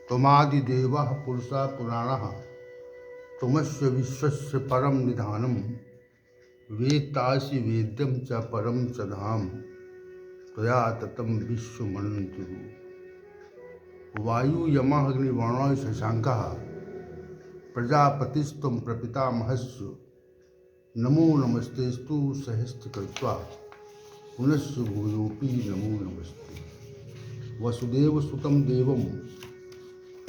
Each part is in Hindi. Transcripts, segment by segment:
त्वमादिदेवः पुरुषः पुराणः त्वमस्य विश्वस्य परम निधानम वेत्तासि वेद्यं च परम च धाम त्वया ततं विश्वमनन्तुरु। वायु यमः अग्निवर्णः शशाङ्कः प्रजापतिस्त्वं प्रपितामहस्य नमो नमस्तेस्तु सहस्रकृत्वा पुनश्च भूयोऽपि नमो नमस्ते। वसुदेवसुतं देवं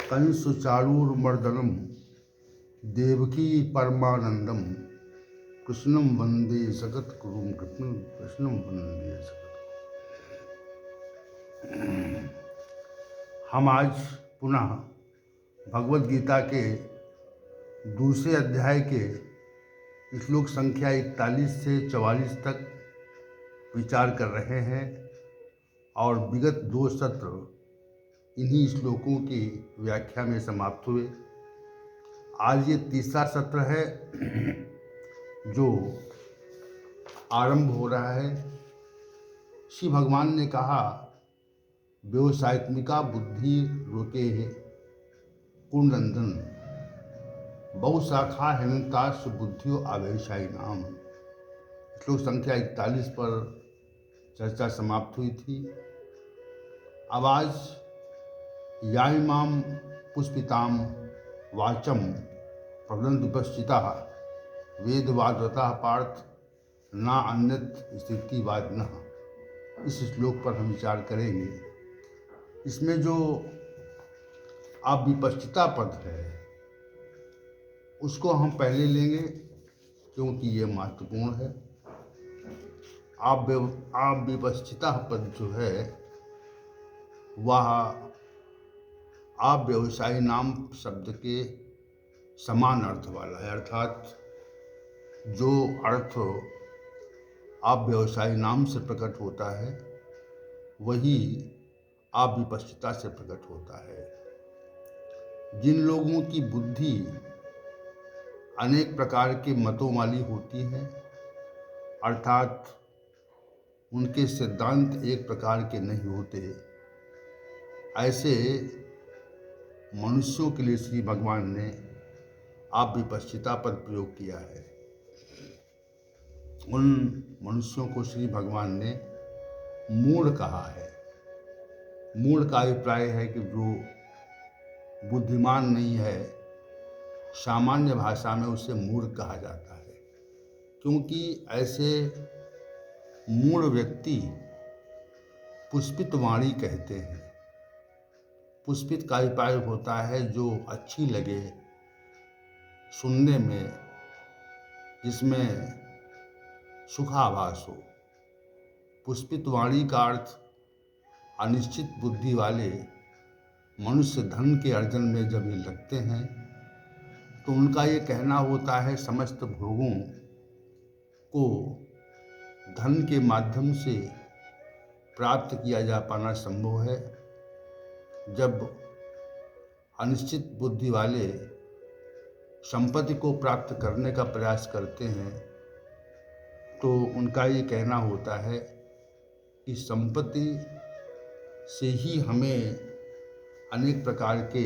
कंसचारूरमर्दनं देवकी परमानंदम कृष्णं वंदे जगद्गुरुं कृष्णं वंदे जगत। हम आज पुनः भगवद गीता के दूसरे अध्याय के श्लोक संख्या 41 से 44 तक विचार कर रहे हैं और विगत 2 सत्र इन्हीं श्लोकों की व्याख्या में समाप्त हुए। आज ये तीसरा सत्र है जो आरंभ हो रहा है। श्री भगवान ने कहा, व्यवसायत्मिका बुद्धि रोके है कुंडनंदन बहुशाखा हेमंताश बुद्धियों आवेशाई नाम। श्लोक संख्या 41 पर चर्चा समाप्त हुई थी। अब आज याइमाम पुष्पिताम वाचम प्रबंधुपस्थिता वेदवादता पार्थ ना अन्यत स्थितिवाद न, इस श्लोक पर हम विचार करेंगे। इसमें जो अविपश्चिता पद है उसको हम पहले लेंगे क्योंकि ये महत्वपूर्ण है। अविपश्चिता पद जो है वह अव्यवसायी नाम शब्द के समान अर्थ वाला है, अर्थात जो अर्थ अव्यवसायी नाम से प्रकट होता है वही अविपश्चिता से प्रकट होता है। जिन लोगों की बुद्धि अनेक प्रकार के मतों वाली होती है, अर्थात उनके सिद्धांत एक प्रकार के नहीं होते, ऐसे मनुष्यों के लिए श्री भगवान ने अविपश्चिता पद प्रयोग किया है। उन मनुष्यों को श्री भगवान ने मूढ़ कहा है। मूढ़ का अभिप्राय है कि जो बुद्धिमान नहीं है, सामान्य भाषा में उसे मूढ़ कहा जाता है, क्योंकि ऐसे मूढ़ व्यक्ति पुष्पित वाणी कहते हैं। पुष्पित का अभिप्राय होता है जो अच्छी लगे सुनने में, जिसमें सुखाभास हो। पुष्पित वाणी का अर्थ अनिश्चित बुद्धि वाले मनुष्य धन के अर्जन में जब ये लगते हैं तो उनका ये कहना होता है समस्त भोगों को धन के माध्यम से प्राप्त किया जा पाना संभव है। जब अनिश्चित बुद्धि वाले संपत्ति को प्राप्त करने का प्रयास करते हैं तो उनका ये कहना होता है कि संपत्ति से ही हमें अनेक प्रकार के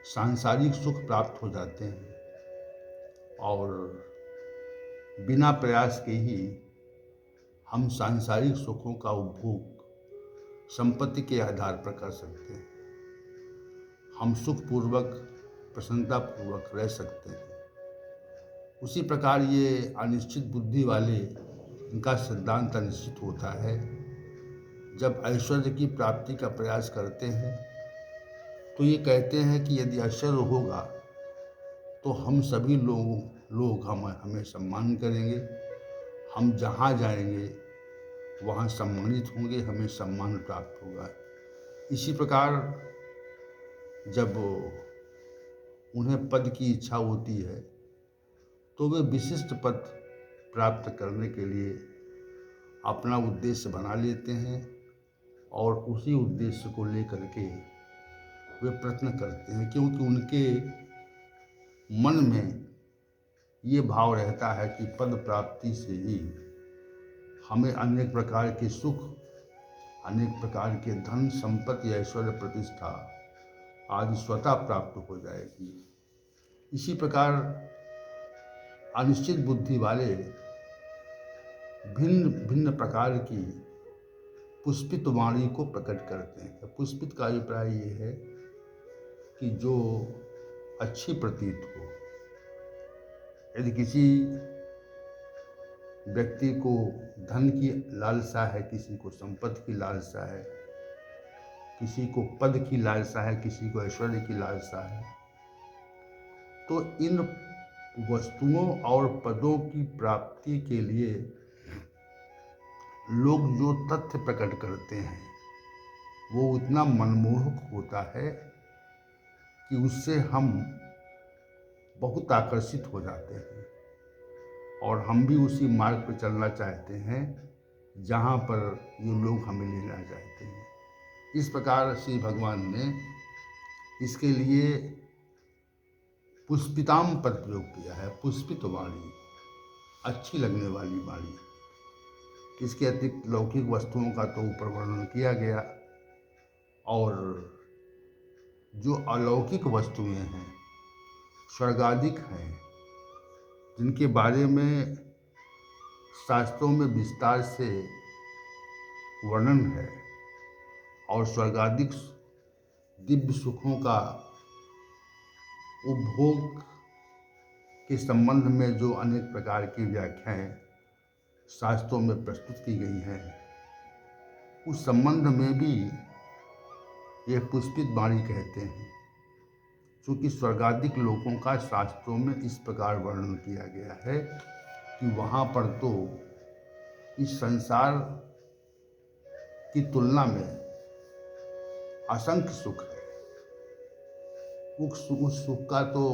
सांसारिक सुख प्राप्त हो जाते हैं और बिना प्रयास के ही हम सांसारिक सुखों का उपभोग संपत्ति के आधार पर कर सकते हैं। हम सुखपूर्वक प्रसन्नतापूर्वक रह सकते हैं। उसी प्रकार ये अनिश्चित बुद्धि वाले, इनका सिद्धांत अनिश्चित होता है। जब ऐश्वर्य की प्राप्ति का प्रयास करते हैं तो ये कहते हैं कि यदि ऐश्वर्य होगा तो हम सभी लोग हमें सम्मान करेंगे, हम जहाँ जाएंगे वहाँ सम्मानित होंगे, हमें सम्मान प्राप्त होगा। इसी प्रकार जब उन्हें पद की इच्छा होती है तो वे विशिष्ट पद प्राप्त करने के लिए अपना उद्देश्य बना लेते हैं और उसी उद्देश्य को लेकर के वे प्रयत्न करते हैं, क्योंकि उनके मन में ये भाव रहता है कि पद प्राप्ति से ही हमें अनेक प्रकार के सुख, अनेक प्रकार के धन संपत्ति ऐश्वर्य प्रतिष्ठा आदि स्वतः प्राप्त हो जाएगी। इसी प्रकार अनिश्चित बुद्धि वाले भिन्न भिन्न प्रकार की पुष्पित वाणी को प्रकट करते हैं। पुष्पित का अभिप्राय ये है कि जो अच्छी प्रतीत हो। यदि किसी व्यक्ति को धन की लालसा है, किसी को संपत्ति की लालसा है, किसी को पद की लालसा है, किसी को ऐश्वर्य की लालसा है, तो इन वस्तुओं और पदों की प्राप्ति के लिए लोग जो तथ्य प्रकट करते हैं वो इतना मनमोहक होता है कि उससे हम बहुत आकर्षित हो जाते हैं और हम भी उसी मार्ग पर चलना चाहते हैं जहाँ पर ये लोग हमें लेना चाहते हैं। इस प्रकार श्री भगवान ने इसके लिए पुष्पिताम पद प्रयोग किया है। पुष्पित वाणी, अच्छी लगने वाली वाणी। इसके अतिरिक्त लौकिक वस्तुओं का तो ऊपर वर्णन किया गया, और जो अलौकिक वस्तुएं हैं, स्वर्गाधिक हैं, जिनके बारे में शास्त्रों में विस्तार से वर्णन है, और स्वर्गाधिक दिव्य सुखों का उपभोग के संबंध में जो अनेक प्रकार की व्याख्याएं शास्त्रों में प्रस्तुत की गई हैं, उस संबंध में भी ये पुष्पित वाणी कहते हैं। चूँकि स्वर्गाधिक लोगों का शास्त्रों में इस प्रकार वर्णन किया गया है कि वहाँ पर तो इस संसार की तुलना में असंख्य सुख है। उस सुख का तो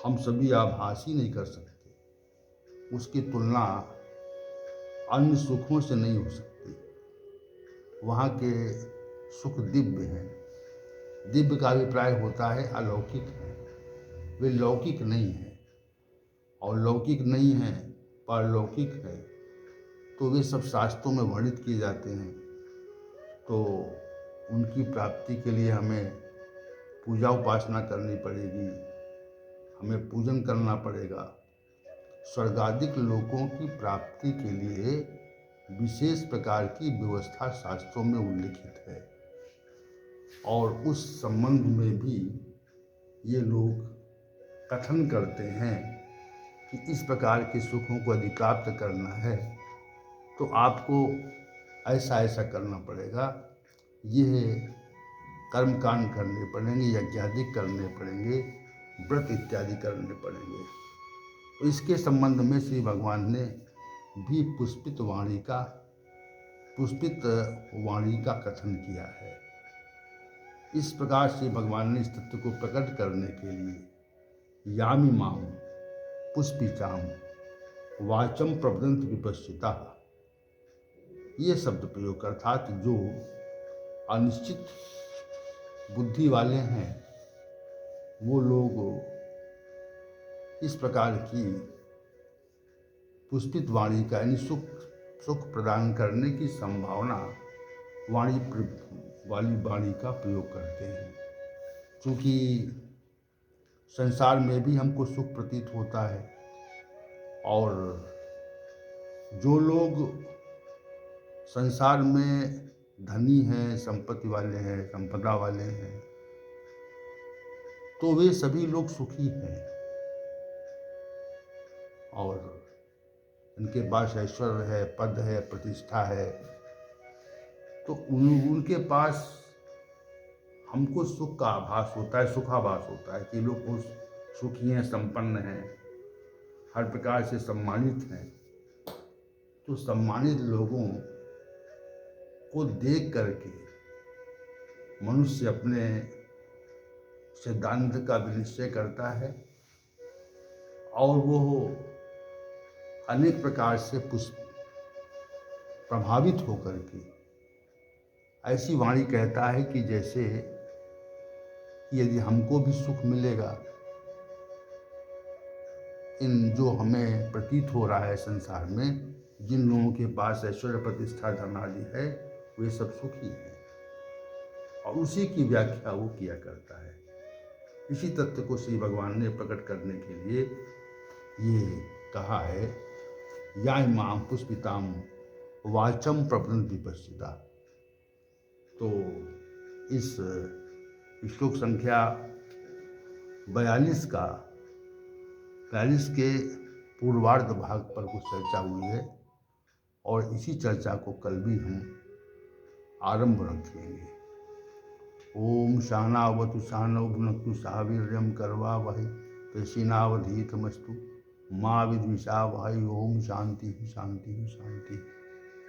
हम सभी आभास ही नहीं कर सकते। उसकी तुलना अन्य सुखों से नहीं हो सकती। वहाँ के सुख दिव्य हैं। दिव्य का अभिप्राय होता है अलौकिक है, वे लौकिक नहीं है। और लौकिक नहीं है, पारलौकिक है, तो वे सब शास्त्रों में वर्णित किए जाते हैं। तो उनकी प्राप्ति के लिए हमें पूजा उपासना करनी पड़ेगी, हमें पूजन करना पड़ेगा। स्वर्गाधिक लोगों की प्राप्ति के लिए विशेष प्रकार की व्यवस्था शास्त्रों में उल्लिखित है, और उस संबंध में भी ये लोग कथन करते हैं कि इस प्रकार के सुखों को यदि प्राप्त करना है तो आपको ऐसा ऐसा करना पड़ेगा, ये कर्मकांड करने पड़ेंगे, यज्ञादि करने पड़ेंगे, व्रत इत्यादि करने पड़ेंगे। तो इसके संबंध में श्री भगवान ने भी पुष्पित वाणी का कथन किया है। इस प्रकार से भगवान ने इस तत्व को प्रकट करने के लिए यामी माम पुष्पिताम वाचम प्रवदंत विपश्चिता, ये शब्द प्रयोग, अर्थात जो अनिश्चित बुद्धि वाले हैं वो लोग इस प्रकार की पुष्पित वाणी का, यानी सुख प्रदान करने की संभावना वाली वाणी का प्रयोग करते हैं। क्योंकि संसार में भी हमको सुख प्रतीत होता है, और जो लोग संसार में धनी हैं, संपत्ति वाले हैं, संपदा वाले हैं, तो वे सभी लोग सुखी हैं, और उनके पास ऐश्वर्य है, पद है, प्रतिष्ठा है, तो उनके पास हमको सुख का आभास होता है, सुखाभास होता है कि लोग सुखी हैं, संपन्न हैं, हर प्रकार से सम्मानित हैं। तो सम्मानित लोगों को देख करके मनुष्य अपने सिद्धांत का विनिश्चय करता है, और वो अनेक प्रकार से प्रभावित होकर के ऐसी वाणी कहता है कि जैसे यदि हमको भी सुख मिलेगा, इन जो हमें प्रतीत हो रहा है संसार में, जिन लोगों के पास ऐश्वर्य, प्रतिष्ठा, धन आदि है, वे सब सुखी हैं। और उसी की व्याख्या वो किया करता है। इसी तथ्य को श्री भगवान ने प्रकट करने के लिए ये कहा है, या इमाम पुष्पिताम वाचम प्रबंध विपश्चिता। तो इस श्लोक संख्या 42 के पूर्वार्ध भाग पर कुछ चर्चा हुई है और इसी चर्चा को कल भी हम आरंभ रखेंगे। ओम सहनावतु सहनौ भुनक्तु सह वीर्यं करवावहै तेजस्विनावधीतमस्तु मा विद्विषावहै। ओम शांति शांति शांति।